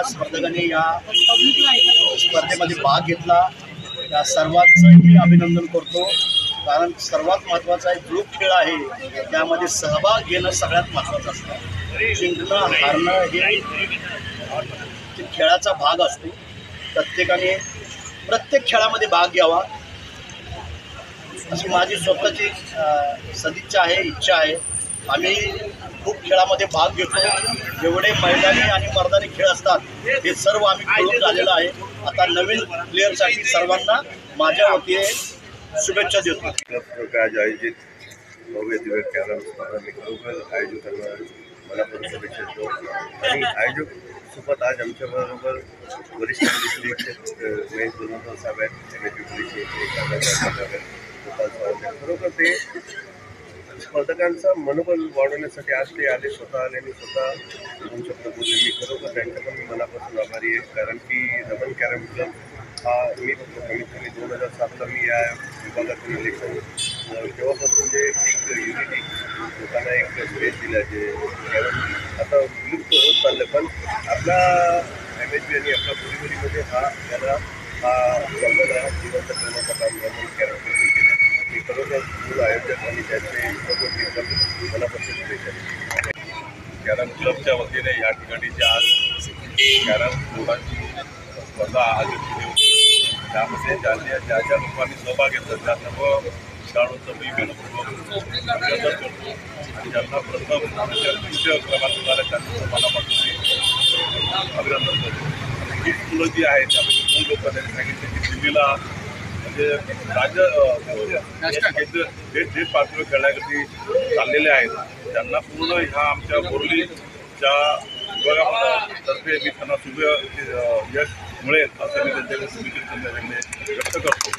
स्पर्धकांनी या स्पर्धेमध्ये भाग घेतला त्या सर्वांचं मी अभिनंदन करतो। कारण सर्वात महत्त्वाचा आहे ग्रुप खेळ आहे, त्यामध्ये सहभाग घेणं सगळ्यात महत्त्वाचं असतं। जिंकणं हारणं हे खेळाचा भाग असतो। प्रत्येकाने प्रत्येक खेळामध्ये भाग घ्यावा अशी माझी स्वतःची सदिच्छा आहे, इच्छा आहे। आम्ही खूप खेळामध्ये भाग घेतो, जेवढे मैदानी आणि मर्दानी खेळ असतात हे सर्व आम्ही खेळून झालेलं आहे। आता नवीन प्लेअरसाठी सर्वांना माझ्या वतीने शुभेच्छा देतो। आज आयोजित भव्य दिव्य कॅरम स्पर्धा मी खरोखर आयोजकांना मनापासून शुभेच्छा देतो। आणि आयोजक सोबत आज आमच्याबरोबर वरिष्ठ महेश गुरुनाथ साहेब आहेत, खरोखर ते स्पर्धकांचं मनोबल वाढवण्यासाठी आज ते आले, स्वतः आले आणि स्वतः दोन शब्द बोलले। मी खरोखर त्यांच्या पण मनापासून आभारी आहे। कारण की रमन कॅरम क्लब हा मी फक्त कमीत कमी 2007ला मी या विभागातून इलेक्शन तेव्हापासून जे एक युनिटी लोकांना एक स्पेस दिला, जे कॅरम आता विलुप्त होत चाललं, पण आपला MHB आणि आपल्या पुरीमध्ये त्याला संघाला जिवंत करण्याचं काम रमन कॅरम क्लबने केलं। मी खरोखर मूळ आयोजक आणि त्याचे मनापासून शुभेच्छा। कॅरम क्लबच्या वतीने या ठिकाणी जे आज कॅरम बोर्डाची स्पर्धा आयोजित केली होती, त्यामध्ये ज्या लोकांनी सहभाग घेतला त्या सर्व खेळाडूंचं मी मनपूर्वक अभिनंदन करतो। आणि ज्यांना प्रथम द्वितीय क्रमांक मिळाला त्यांचं मनापासून अभिनंदन करतो। आणि ही मुलं जी आहेत त्यापैकी 2 लोक त्यांनी सांगितले की दिल्लीला म्हणजे देश पातळीवर खेळण्यासाठी चाललेले आहेत, त्यांना पूर्ण ह्या आमच्या बोर्लीच्या विभागातर्फे मी त्यांना यश मिळेल असं मी त्यांच्याकडे व्यक्त करतो।